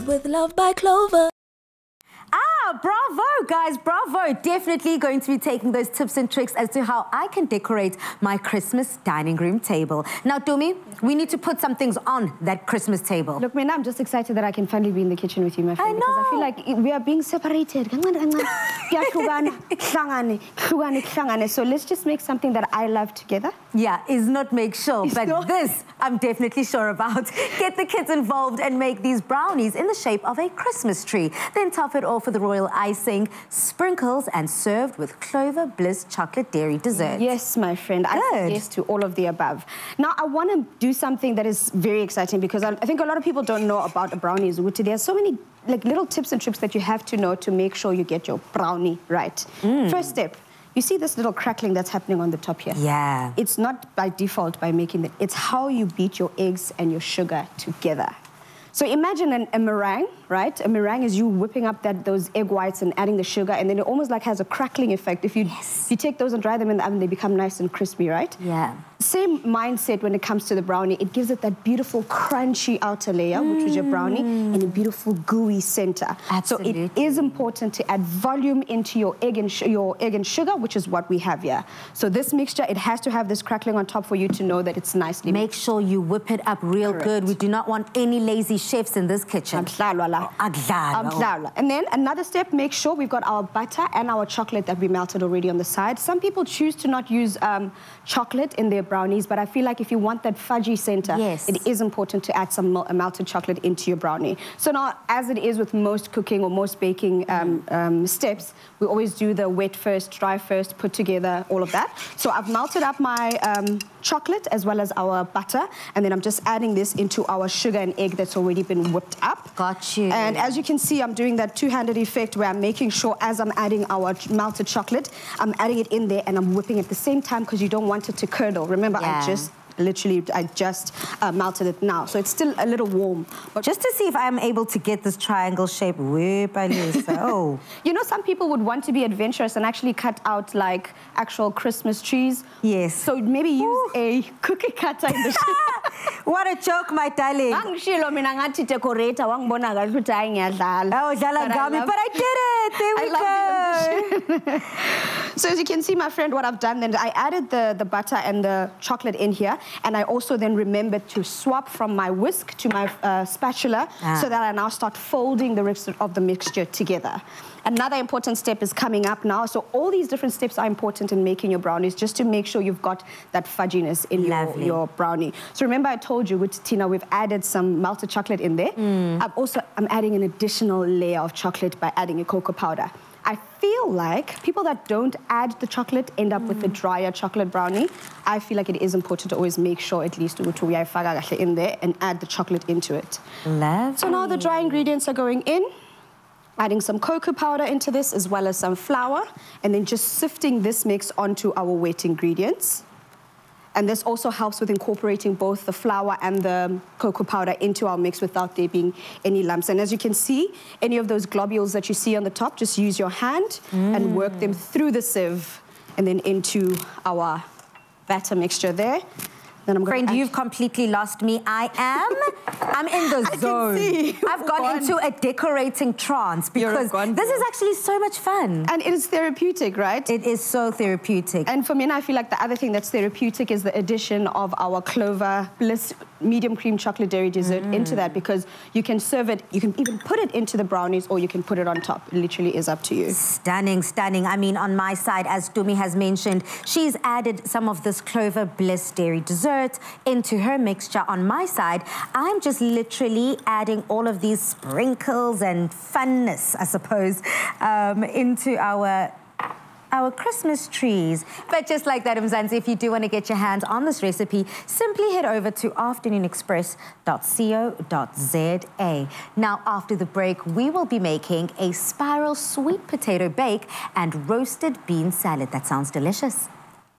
with love by Clover. Bravo, guys, bravo. Definitely going to be taking those tips and tricks as to how I can decorate my Christmas dining room table. Now, Dumi, we need to put some things on that Christmas table. Look, man, I'm just excited that I can finally be in the kitchen with you, my friend. I know. Because I feel like we are being separated. So let's just make something that I love together. Yeah, is not make sure, but not. This I'm definitely sure about. Get the kids involved and make these brownies in the shape of a Christmas tree. Then top it off with the royal icing, sprinkles, and served with Clover Bliss chocolate dairy dessert. Yes, my friend. I say yes to all of the above. Now, I want to do something that is very exciting because I think a lot of people don't know about a brownie. There are so many little tips and tricks that you have to know to make sure you get your brownie right. First step. You see this little crackling that's happening on the top here? Yeah. It's not by default by making it. It's how you beat your eggs and your sugar together. So imagine a meringue, right? A meringue is you whipping up those egg whites and adding the sugar, and then it almost like has a crackling effect. If you take those and dry them in the oven, they become nice and crispy, right? Yeah. Same mindset when it comes to the brownie. It gives it that beautiful crunchy outer layer, which is your brownie, and a beautiful gooey center. Absolutely. So it is important to add volume into your egg and sugar, which is what we have here. So this mixture, it has to have this crackling on top for you to know that it's nicely mixed. Make sure you whip it up real good. We do not want any lazy chefs in this kitchen. And then another step, make sure we've got our butter and our chocolate that we melted already on the side. Some people choose to not use chocolate in their brownies, but I feel like if you want that fudgy center, it is important to add some melted chocolate into your brownie. So now, as it is with most cooking or most baking steps, we always do the wet first, dry first, put together, all of that. So I've melted up my chocolate as well as our butter, and then I'm just adding this into our sugar and egg that's already been whipped up. Got you. And as you can see, I'm doing that two-handed effect where I'm making sure as I'm adding our melted chocolate, I'm adding it in there and I'm whipping at the same time because you don't want it to curdle. Remember, I just melted it now, so it's still a little warm. But just to see if I'm able to get this triangle shape. Oh. You know, some people would want to be adventurous and actually cut out like actual Christmas trees. Yes. So maybe use a cookie cutter in the What a joke, my darling. Oh, but I did it. There we go. So as you can see, my friend, what I've done then, I added the butter and the chocolate in here, and I also then remembered to swap from my whisk to my spatula so that I now start folding the rest of the mixture together. Another important step is coming up now. So all these different steps are important in making your brownies, just to make sure you've got that fudginess in your brownie. So remember I told you with Tina, we've added some melted chocolate in there. I'm adding an additional layer of chocolate by adding a cocoa powder. I feel like people that don't add the chocolate end up with the drier chocolate brownie. I feel like it is important to always make sure at least to in there and add the chocolate into it. Lovely. So now the dry ingredients are going in. Adding some cocoa powder into this as well as some flour, and then just sifting this mix onto our wet ingredients. And this also helps with incorporating both the flour and the cocoa powder into our mix without there being any lumps. And as you can see, any of those globules that you see on the top, just use your hand and work them through the sieve and then into our batter mixture there. Friend, you've completely lost me. I'm in the zone. I've gone into a decorating trance because this is actually so much fun. And it is therapeutic, right? It is so therapeutic. And for me, I feel like the other thing that's therapeutic is the addition of our Clover Bliss medium cream chocolate dairy dessert into that, because you can serve it, you can even put it into the brownies or you can put it on top. It literally is up to you. Stunning, stunning. I mean, on my side, as Dumi has mentioned, she's added some of this Clover Bliss dairy dessert into her mixture. On my side, I'm just literally adding all of these sprinkles and funness, I suppose, into our Christmas trees. But just like that, Mzansi, if you do want to get your hands on this recipe, simply head over to afternoonexpress.co.za. Now, after the break, we will be making a spiral sweet potato bake and roasted bean salad. That sounds delicious.